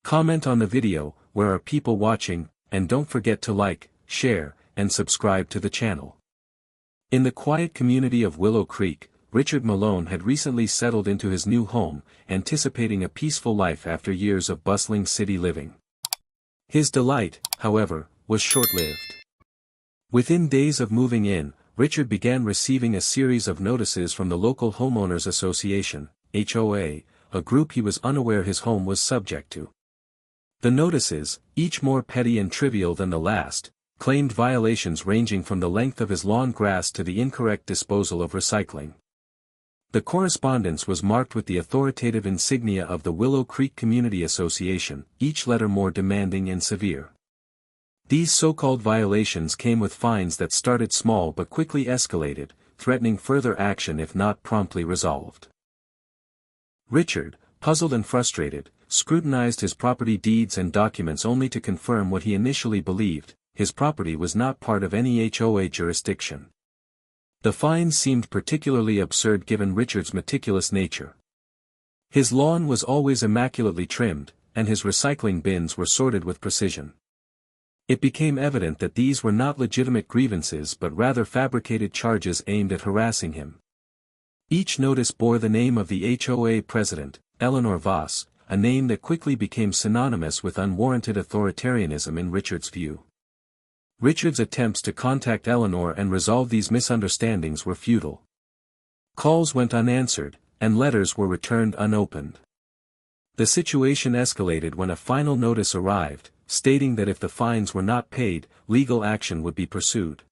Comment on the video, where are people watching, and don't forget to like, share, and subscribe to the channel. In the quiet community of Willow Creek, Richard Malone had recently settled into his new home, anticipating a peaceful life after years of bustling city living. His delight, however, was short-lived. Within days of moving in, Richard began receiving a series of notices from the local Homeowners Association, HOA, a group he was unaware his home was subject to. The notices, each more petty and trivial than the last, claimed violations ranging from the length of his lawn grass to the incorrect disposal of recycling. The correspondence was marked with the authoritative insignia of the Willow Creek Community Association, each letter more demanding and severe. These so-called violations came with fines that started small but quickly escalated, threatening further action if not promptly resolved. Richard, puzzled and frustrated, scrutinized his property deeds and documents only to confirm what he initially believed: his property was not part of any HOA jurisdiction. The fines seemed particularly absurd given Richard's meticulous nature. His lawn was always immaculately trimmed, and his recycling bins were sorted with precision. It became evident that these were not legitimate grievances but rather fabricated charges aimed at harassing him. Each notice bore the name of the HOA president, Eleanor Voss, a name that quickly became synonymous with unwarranted authoritarianism in Richard's view. Richard's attempts to contact Eleanor and resolve these misunderstandings were futile. Calls went unanswered, and letters were returned unopened. The situation escalated when a final notice arrived, stating that if the fines were not paid, legal action would be pursued.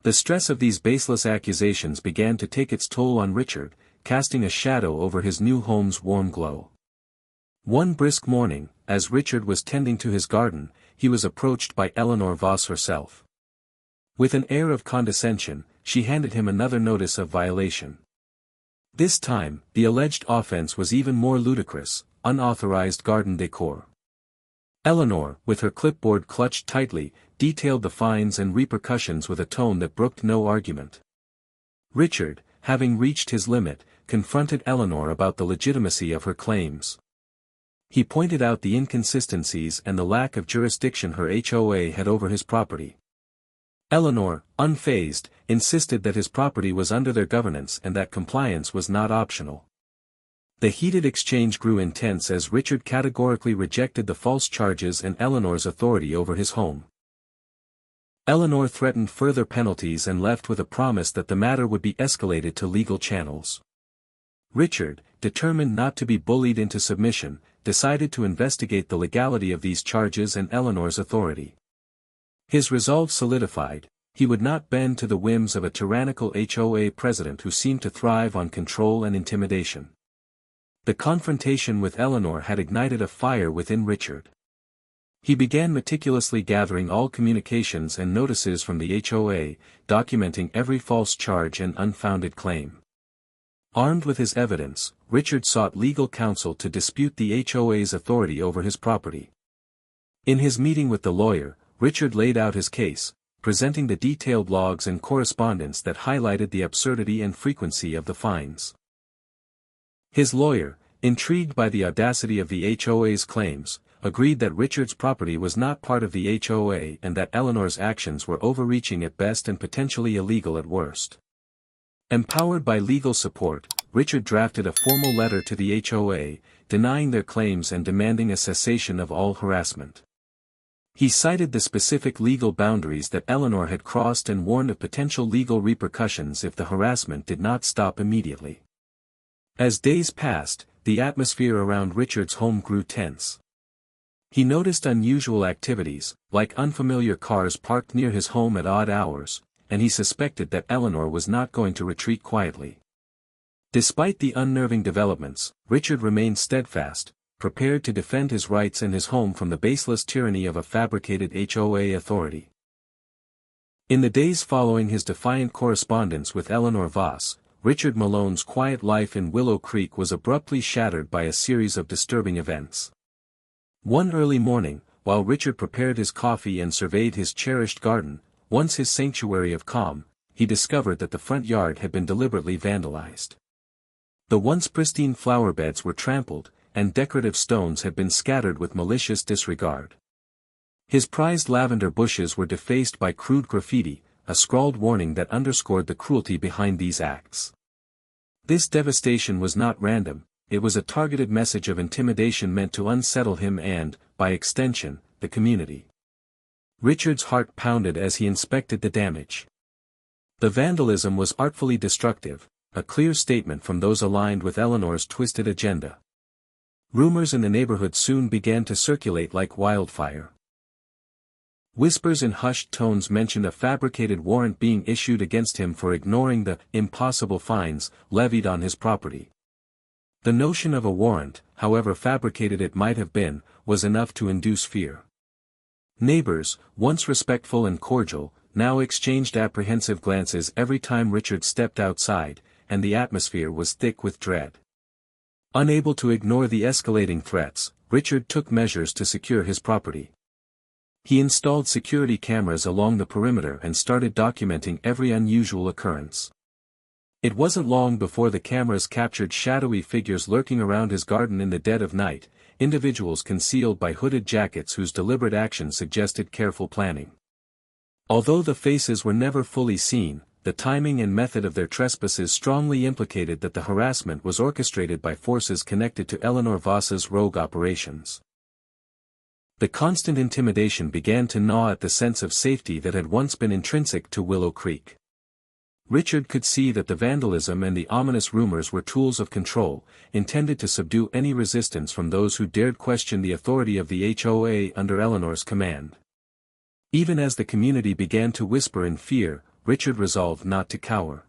The stress of these baseless accusations began to take its toll on Richard, casting a shadow over his new home's warm glow. One brisk morning, as Richard was tending to his garden, he was approached by Eleanor Voss herself. With an air of condescension, she handed him another notice of violation. This time, the alleged offense was even more ludicrous: unauthorized garden decor. Eleanor, with her clipboard clutched tightly, detailed the fines and repercussions with a tone that brooked no argument. Richard, having reached his limit, confronted Eleanor about the legitimacy of her claims. He pointed out the inconsistencies and the lack of jurisdiction her HOA had over his property. Eleanor, unfazed, insisted that his property was under their governance and that compliance was not optional. The heated exchange grew intense as Richard categorically rejected the false charges and Eleanor's authority over his home. Eleanor threatened further penalties and left with a promise that the matter would be escalated to legal channels. Richard, determined not to be bullied into submission, decided to investigate the legality of these charges and Eleanor's authority. His resolve solidified: he would not bend to the whims of a tyrannical HOA president who seemed to thrive on control and intimidation. The confrontation with Eleanor had ignited a fire within Richard. He began meticulously gathering all communications and notices from the HOA, documenting every false charge and unfounded claim. Armed with his evidence, Richard sought legal counsel to dispute the HOA's authority over his property. In his meeting with the lawyer, Richard laid out his case, presenting the detailed logs and correspondence that highlighted the absurdity and frequency of the fines. His lawyer, intrigued by the audacity of the HOA's claims, agreed that Richard's property was not part of the HOA and that Eleanor's actions were overreaching at best and potentially illegal at worst. Empowered by legal support, Richard drafted a formal letter to the HOA, denying their claims and demanding a cessation of all harassment. He cited the specific legal boundaries that Eleanor had crossed and warned of potential legal repercussions if the harassment did not stop immediately. As days passed, the atmosphere around Richard's home grew tense. He noticed unusual activities, like unfamiliar cars parked near his home at odd hours, and he suspected that Eleanor was not going to retreat quietly. Despite the unnerving developments, Richard remained steadfast, prepared to defend his rights and his home from the baseless tyranny of a fabricated HOA authority. In the days following his defiant correspondence with Eleanor Voss, Richard Malone's quiet life in Willow Creek was abruptly shattered by a series of disturbing events. One early morning, while Richard prepared his coffee and surveyed his cherished garden, once his sanctuary of calm, he discovered that the front yard had been deliberately vandalized. The once pristine flower beds were trampled, and decorative stones had been scattered with malicious disregard. His prized lavender bushes were defaced by crude graffiti, a scrawled warning that underscored the cruelty behind these acts. This devastation was not random, it was a targeted message of intimidation meant to unsettle him and, by extension, the community. Richard's heart pounded as he inspected the damage. The vandalism was artfully destructive, a clear statement from those aligned with Eleanor's twisted agenda. Rumors in the neighborhood soon began to circulate like wildfire. Whispers in hushed tones mentioned a fabricated warrant being issued against him for ignoring the impossible fines levied on his property. The notion of a warrant, however fabricated it might have been, was enough to induce fear. Neighbors, once respectful and cordial, now exchanged apprehensive glances every time Richard stepped outside, and the atmosphere was thick with dread. Unable to ignore the escalating threats, Richard took measures to secure his property. He installed security cameras along the perimeter and started documenting every unusual occurrence. It wasn't long before the cameras captured shadowy figures lurking around his garden in the dead of night, individuals concealed by hooded jackets whose deliberate action suggested careful planning. Although the faces were never fully seen, the timing and method of their trespasses strongly implicated that the harassment was orchestrated by forces connected to Eleanor Voss's rogue operations. The constant intimidation began to gnaw at the sense of safety that had once been intrinsic to Willow Creek. Richard could see that the vandalism and the ominous rumors were tools of control, intended to subdue any resistance from those who dared question the authority of the HOA under Eleanor's command. Even as the community began to whisper in fear, Richard resolved not to cower.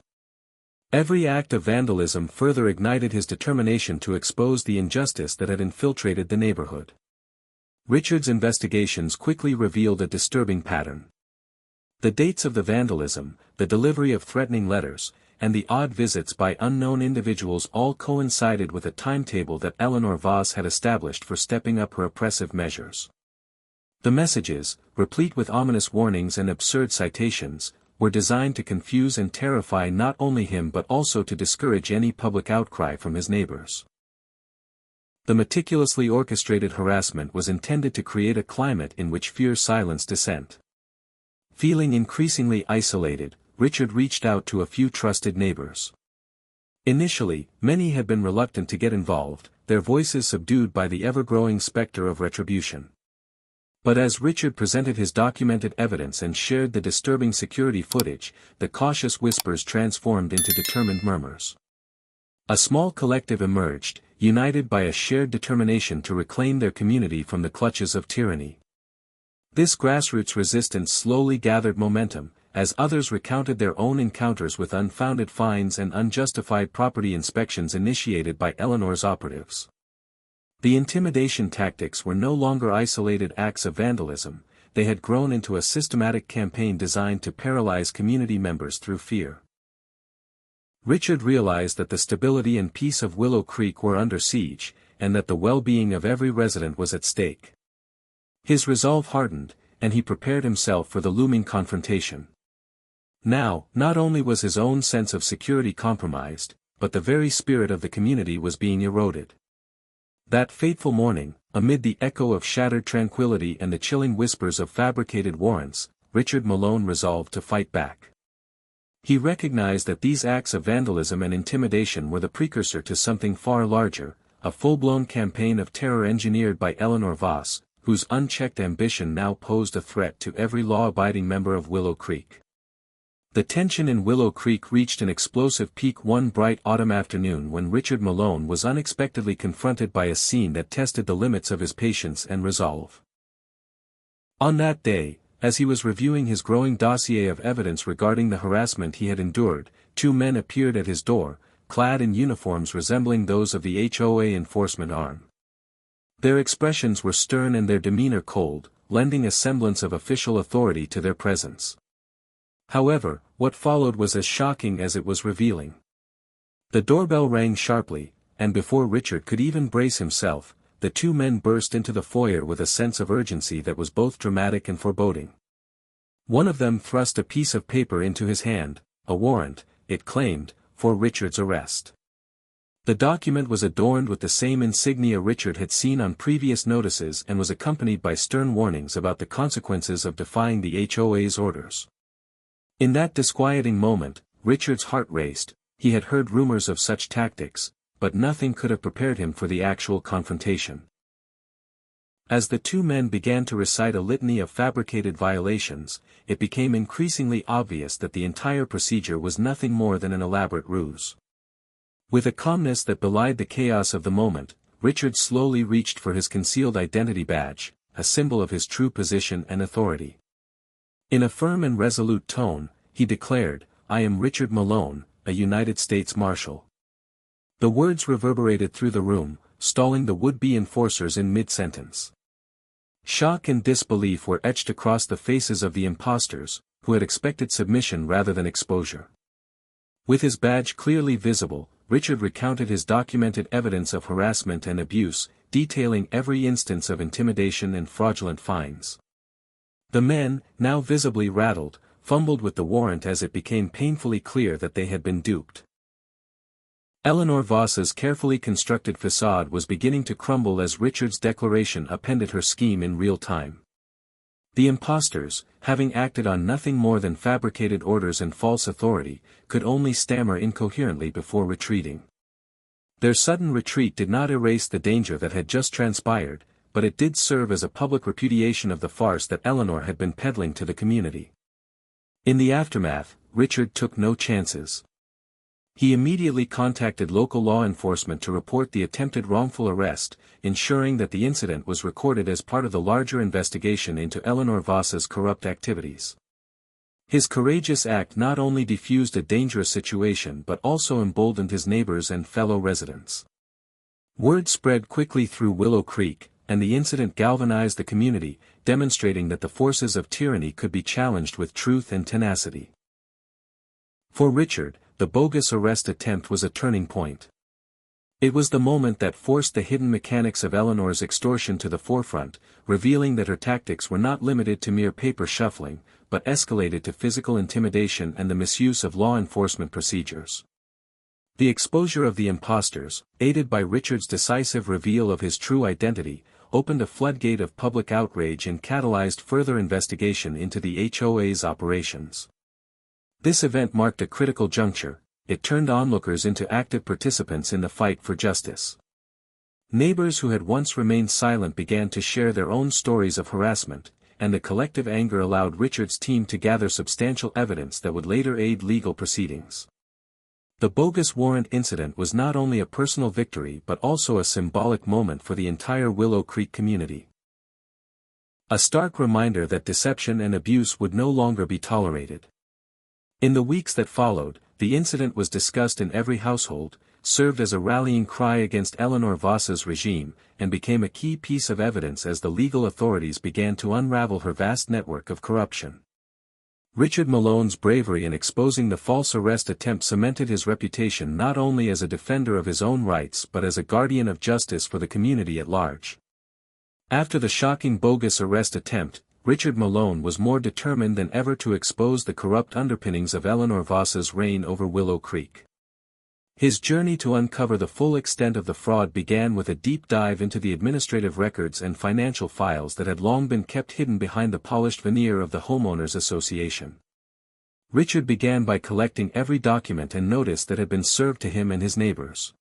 Every act of vandalism further ignited his determination to expose the injustice that had infiltrated the neighborhood. Richard's investigations quickly revealed a disturbing pattern. The dates of the vandalism, the delivery of threatening letters, and the odd visits by unknown individuals all coincided with a timetable that Eleanor Voss had established for stepping up her oppressive measures. The messages, replete with ominous warnings and absurd citations, were designed to confuse and terrify not only him but also to discourage any public outcry from his neighbors. The meticulously orchestrated harassment was intended to create a climate in which fear silenced dissent. Feeling increasingly isolated, Richard reached out to a few trusted neighbors. Initially, many had been reluctant to get involved, their voices subdued by the ever-growing specter of retribution. But as Richard presented his documented evidence and shared the disturbing security footage, the cautious whispers transformed into determined murmurs. A small collective emerged, united by a shared determination to reclaim their community from the clutches of tyranny. This grassroots resistance slowly gathered momentum, as others recounted their own encounters with unfounded fines and unjustified property inspections initiated by Eleanor's operatives. The intimidation tactics were no longer isolated acts of vandalism, they had grown into a systematic campaign designed to paralyze community members through fear. Richard realized that the stability and peace of Willow Creek were under siege, and that the well-being of every resident was at stake. His resolve hardened, and he prepared himself for the looming confrontation. Now, not only was his own sense of security compromised, but the very spirit of the community was being eroded. That fateful morning, amid the echo of shattered tranquility and the chilling whispers of fabricated warrants, Richard Malone resolved to fight back. He recognized that these acts of vandalism and intimidation were the precursor to something far larger, a full-blown campaign of terror engineered by Eleanor Voss, whose unchecked ambition now posed a threat to every law-abiding member of Willow Creek. The tension in Willow Creek reached an explosive peak one bright autumn afternoon when Richard Malone was unexpectedly confronted by a scene that tested the limits of his patience and resolve. On that day, as he was reviewing his growing dossier of evidence regarding the harassment he had endured, two men appeared at his door, clad in uniforms resembling those of the HOA enforcement arm. Their expressions were stern and their demeanor cold, lending a semblance of official authority to their presence. However, what followed was as shocking as it was revealing. The doorbell rang sharply, and before Richard could even brace himself, the two men burst into the foyer with a sense of urgency that was both dramatic and foreboding. One of them thrust a piece of paper into his hand, a warrant, it claimed, for Richard's arrest. The document was adorned with the same insignia Richard had seen on previous notices and was accompanied by stern warnings about the consequences of defying the HOA's orders. In that disquieting moment, Richard's heart raced. He had heard rumors of such tactics, but nothing could have prepared him for the actual confrontation. As the two men began to recite a litany of fabricated violations, it became increasingly obvious that the entire procedure was nothing more than an elaborate ruse. With a calmness that belied the chaos of the moment, Richard slowly reached for his concealed identity badge, a symbol of his true position and authority. In a firm and resolute tone, he declared, "I am Richard Malone, a United States Marshal." The words reverberated through the room, stalling the would-be enforcers in mid-sentence. Shock and disbelief were etched across the faces of the impostors, who had expected submission rather than exposure. With his badge clearly visible, Richard recounted his documented evidence of harassment and abuse, detailing every instance of intimidation and fraudulent fines. The men, now visibly rattled, fumbled with the warrant as it became painfully clear that they had been duped. Eleanor Voss's carefully constructed facade was beginning to crumble as Richard's declaration appended her scheme in real time. The impostors, having acted on nothing more than fabricated orders and false authority, could only stammer incoherently before retreating. Their sudden retreat did not erase the danger that had just transpired, but it did serve as a public repudiation of the farce that Eleanor had been peddling to the community. In the aftermath, Richard took no chances. He immediately contacted local law enforcement to report the attempted wrongful arrest, ensuring that the incident was recorded as part of the larger investigation into Eleanor Voss's corrupt activities. His courageous act not only defused a dangerous situation but also emboldened his neighbors and fellow residents. Word spread quickly through Willow Creek, and the incident galvanized the community, demonstrating that the forces of tyranny could be challenged with truth and tenacity. For Richard, the bogus arrest attempt was a turning point. It was the moment that forced the hidden mechanics of Eleanor's extortion to the forefront, revealing that her tactics were not limited to mere paper shuffling, but escalated to physical intimidation and the misuse of law enforcement procedures. The exposure of the impostors, aided by Richard's decisive reveal of his true identity, opened a floodgate of public outrage and catalyzed further investigation into the HOA's operations. This event marked a critical juncture. It turned onlookers into active participants in the fight for justice. Neighbors who had once remained silent began to share their own stories of harassment, and the collective anger allowed Richard's team to gather substantial evidence that would later aid legal proceedings. The bogus warrant incident was not only a personal victory but also a symbolic moment for the entire Willow Creek community. A stark reminder that deception and abuse would no longer be tolerated. In the weeks that followed, the incident was discussed in every household, served as a rallying cry against Eleanor Voss's regime, and became a key piece of evidence as the legal authorities began to unravel her vast network of corruption. Richard Malone's bravery in exposing the false arrest attempt cemented his reputation not only as a defender of his own rights but as a guardian of justice for the community at large. After the shocking bogus arrest attempt, Richard Malone was more determined than ever to expose the corrupt underpinnings of Eleanor Voss's reign over Willow Creek. His journey to uncover the full extent of the fraud began with a deep dive into the administrative records and financial files that had long been kept hidden behind the polished veneer of the Homeowners Association. Richard began by collecting every document and notice that had been served to him and his neighbors.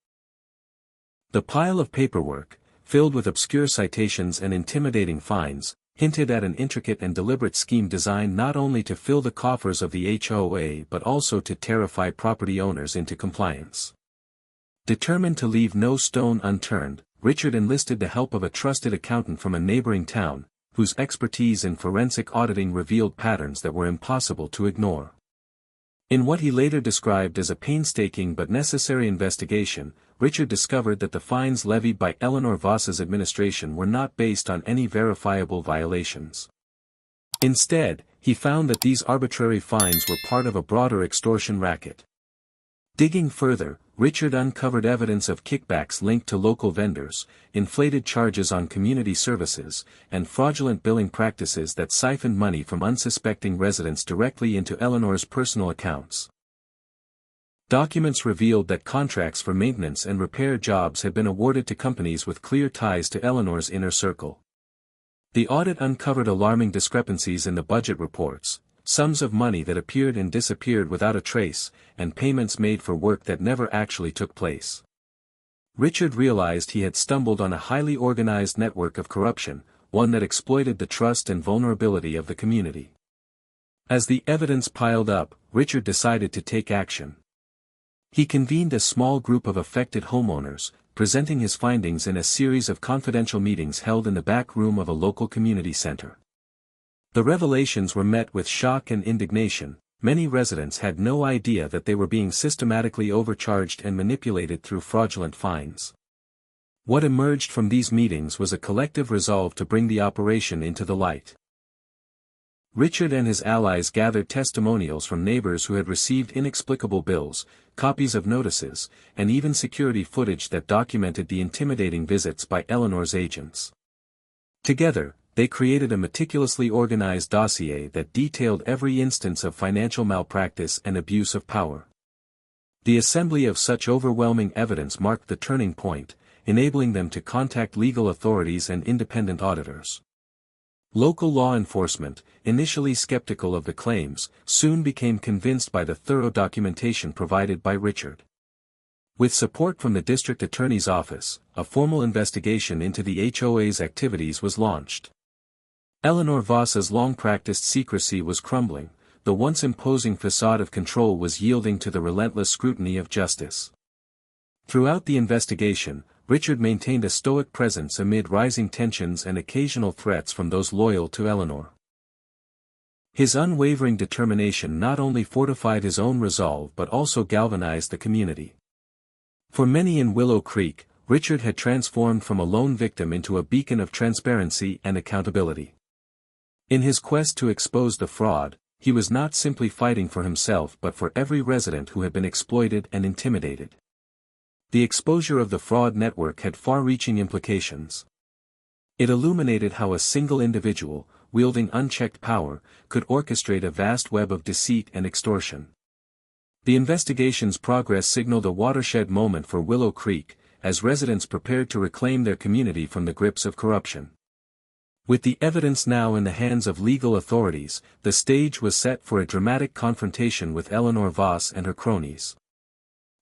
The pile of paperwork, filled with obscure citations and intimidating fines, hinted at an intricate and deliberate scheme designed not only to fill the coffers of the HOA but also to terrify property owners into compliance. Determined to leave no stone unturned, Richard enlisted the help of a trusted accountant from a neighboring town, whose expertise in forensic auditing revealed patterns that were impossible to ignore. In what he later described as a painstaking but necessary investigation, Richard discovered that the fines levied by Eleanor Voss's administration were not based on any verifiable violations. Instead, he found that these arbitrary fines were part of a broader extortion racket. Digging further, Richard uncovered evidence of kickbacks linked to local vendors, inflated charges on community services, and fraudulent billing practices that siphoned money from unsuspecting residents directly into Eleanor's personal accounts. Documents revealed that contracts for maintenance and repair jobs had been awarded to companies with clear ties to Eleanor's inner circle. The audit uncovered alarming discrepancies in the budget reports, sums of money that appeared and disappeared without a trace, and payments made for work that never actually took place. Richard realized he had stumbled on a highly organized network of corruption, one that exploited the trust and vulnerability of the community. As the evidence piled up, Richard decided to take action. He convened a small group of affected homeowners, presenting his findings in a series of confidential meetings held in the back room of a local community center. The revelations were met with shock and indignation. Many residents had no idea that they were being systematically overcharged and manipulated through fraudulent fines. What emerged from these meetings was a collective resolve to bring the operation into the light. Richard and his allies gathered testimonials from neighbors who had received inexplicable bills, copies of notices, and even security footage that documented the intimidating visits by Eleanor's agents. Together, they created a meticulously organized dossier that detailed every instance of financial malpractice and abuse of power. The assembly of such overwhelming evidence marked the turning point, enabling them to contact legal authorities and independent auditors. Local law enforcement, initially skeptical of the claims, soon became convinced by the thorough documentation provided by Richard. With support from the district attorney's office, a formal investigation into the HOA's activities was launched. Eleanor Voss's long-practiced secrecy was crumbling, the once imposing facade of control was yielding to the relentless scrutiny of justice. Throughout the investigation, Richard maintained a stoic presence amid rising tensions and occasional threats from those loyal to Eleanor. His unwavering determination not only fortified his own resolve but also galvanized the community. For many in Willow Creek, Richard had transformed from a lone victim into a beacon of transparency and accountability. In his quest to expose the fraud, he was not simply fighting for himself but for every resident who had been exploited and intimidated. The exposure of the fraud network had far-reaching implications. It illuminated how a single individual, wielding unchecked power, could orchestrate a vast web of deceit and extortion. The investigation's progress signaled a watershed moment for Willow Creek, as residents prepared to reclaim their community from the grips of corruption. With the evidence now in the hands of legal authorities, the stage was set for a dramatic confrontation with Eleanor Voss and her cronies.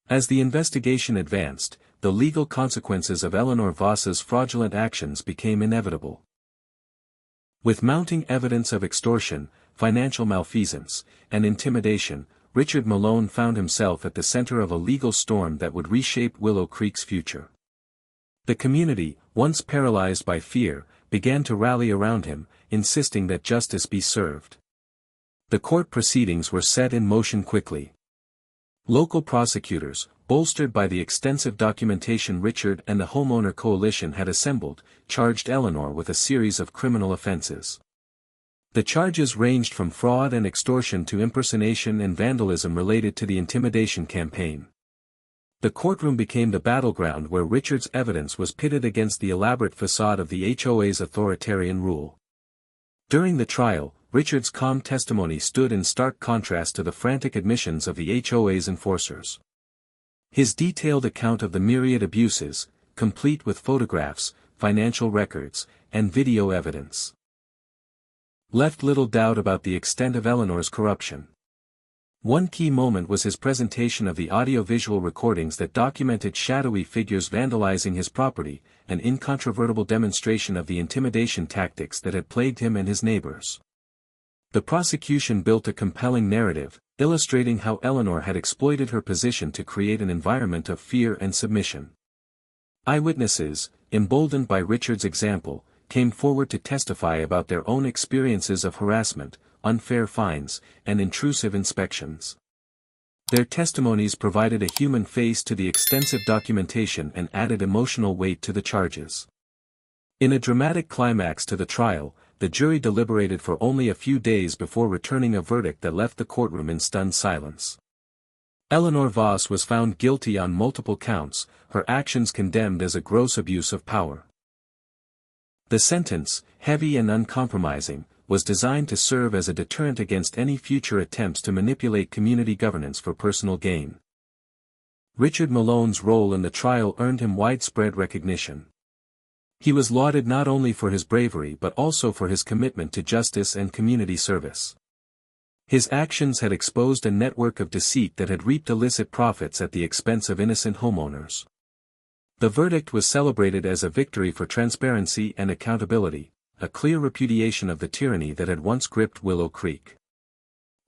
As the investigation advanced, the legal consequences of Eleanor Voss's fraudulent actions became inevitable. With mounting evidence of extortion, financial malfeasance, and intimidation, Richard Malone found himself at the center of a legal storm that would reshape Willow Creek's future. The community, once paralyzed by fear, began to rally around him, insisting that justice be served. The court proceedings were set in motion quickly. Local prosecutors, bolstered by the extensive documentation Richard and the homeowner coalition had assembled, charged Eleanor with a series of criminal offenses. The charges ranged from fraud and extortion to impersonation and vandalism related to the intimidation campaign. The courtroom became the battleground where Richard's evidence was pitted against the elaborate facade of the HOA's authoritarian rule. During the trial, Richard's calm testimony stood in stark contrast to the frantic admissions of the HOA's enforcers. His detailed account of the myriad abuses, complete with photographs, financial records, and video evidence, left little doubt about the extent of Eleanor's corruption. One key moment was his presentation of the audio-visual recordings that documented shadowy figures vandalizing his property, an incontrovertible demonstration of the intimidation tactics that had plagued him and his neighbors. The prosecution built a compelling narrative, illustrating how Eleanor had exploited her position to create an environment of fear and submission. Eyewitnesses, emboldened by Richard's example, came forward to testify about their own experiences of harassment, unfair fines, and intrusive inspections. Their testimonies provided a human face to the extensive documentation and added emotional weight to the charges. In a dramatic climax to the trial, the jury deliberated for only a few days before returning a verdict that left the courtroom in stunned silence. Eleanor Voss was found guilty on multiple counts, her actions condemned as a gross abuse of power. The sentence, heavy and uncompromising, was designed to serve as a deterrent against any future attempts to manipulate community governance for personal gain. Richard Malone's role in the trial earned him widespread recognition. He was lauded not only for his bravery but also for his commitment to justice and community service. His actions had exposed a network of deceit that had reaped illicit profits at the expense of innocent homeowners. The verdict was celebrated as a victory for transparency and accountability, a clear repudiation of the tyranny that had once gripped Willow Creek.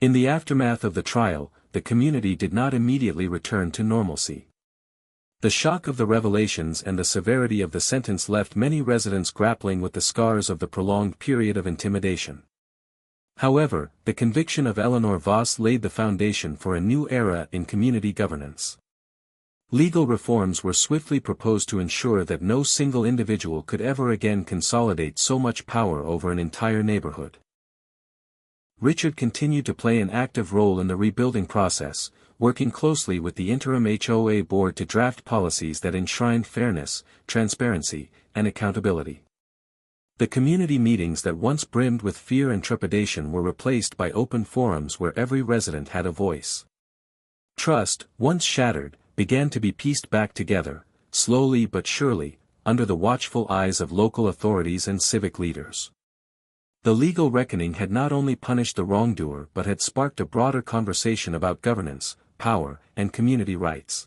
In the aftermath of the trial, the community did not immediately return to normalcy. The shock of the revelations and the severity of the sentence left many residents grappling with the scars of the prolonged period of intimidation. However, the conviction of Eleanor Voss laid the foundation for a new era in community governance. Legal reforms were swiftly proposed to ensure that no single individual could ever again consolidate so much power over an entire neighborhood. Richard continued to play an active role in the rebuilding process, working closely with the interim HOA board to draft policies that enshrined fairness, transparency, and accountability. The community meetings that once brimmed with fear and trepidation were replaced by open forums where every resident had a voice. Trust, once shattered, began to be pieced back together, slowly but surely, under the watchful eyes of local authorities and civic leaders. The legal reckoning had not only punished the wrongdoer but had sparked a broader conversation about governance, power, and community rights.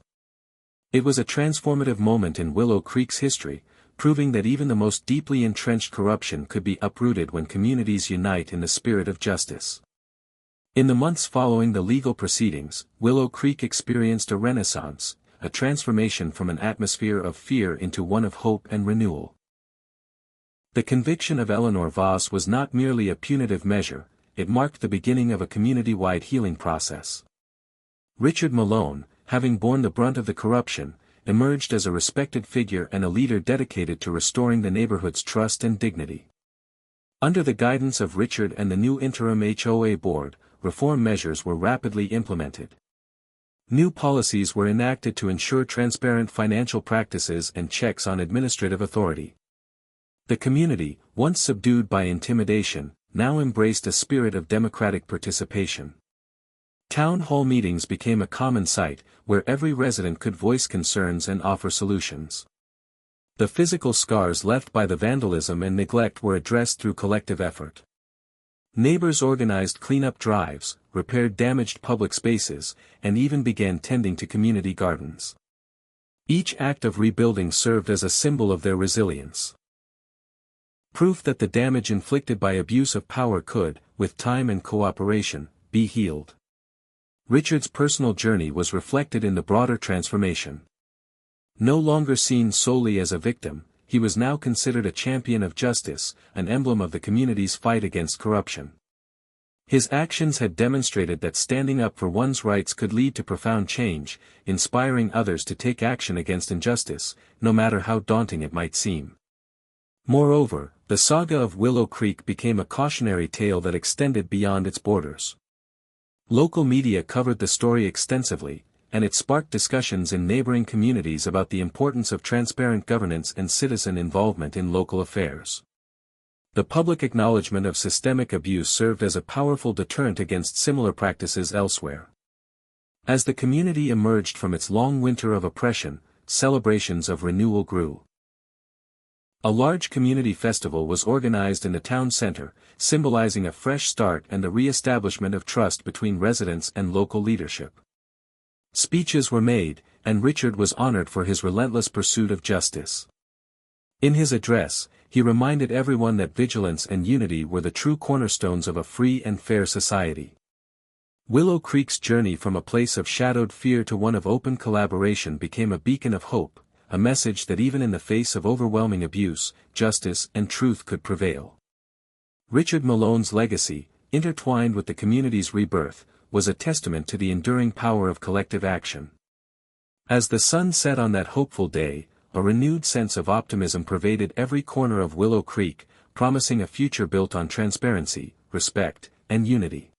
It was a transformative moment in Willow Creek's history, proving that even the most deeply entrenched corruption could be uprooted when communities unite in the spirit of justice. In the months following the legal proceedings, Willow Creek experienced a renaissance, a transformation from an atmosphere of fear into one of hope and renewal. The conviction of Eleanor Voss was not merely a punitive measure, it marked the beginning of a community-wide healing process. Richard Malone, having borne the brunt of the corruption, emerged as a respected figure and a leader dedicated to restoring the neighborhood's trust and dignity. Under the guidance of Richard and the new interim HOA board, reform measures were rapidly implemented. New policies were enacted to ensure transparent financial practices and checks on administrative authority. The community, once subdued by intimidation, now embraced a spirit of democratic participation. Town hall meetings became a common sight, where every resident could voice concerns and offer solutions. The physical scars left by the vandalism and neglect were addressed through collective effort. Neighbors organized cleanup drives, repaired damaged public spaces, and even began tending to community gardens. Each act of rebuilding served as a symbol of their resilience. Proof that the damage inflicted by abuse of power could, with time and cooperation, be healed. Richard's personal journey was reflected in the broader transformation. No longer seen solely as a victim, he was now considered a champion of justice, an emblem of the community's fight against corruption. His actions had demonstrated that standing up for one's rights could lead to profound change, inspiring others to take action against injustice, no matter how daunting it might seem. Moreover, the saga of Willow Creek became a cautionary tale that extended beyond its borders. Local media covered the story extensively, and it sparked discussions in neighboring communities about the importance of transparent governance and citizen involvement in local affairs. The public acknowledgement of systemic abuse served as a powerful deterrent against similar practices elsewhere. As the community emerged from its long winter of oppression, celebrations of renewal grew. A large community festival was organized in the town center, symbolizing a fresh start and the re-establishment of trust between residents and local leadership. Speeches were made, and Richard was honored for his relentless pursuit of justice. In his address, he reminded everyone that vigilance and unity were the true cornerstones of a free and fair society. Willow Creek's journey from a place of shadowed fear to one of open collaboration became a beacon of hope, a message that even in the face of overwhelming abuse, justice and truth could prevail. Richard Malone's legacy, intertwined with the community's rebirth, was a testament to the enduring power of collective action. As the sun set on that hopeful day, a renewed sense of optimism pervaded every corner of Willow Creek, promising a future built on transparency, respect, and unity.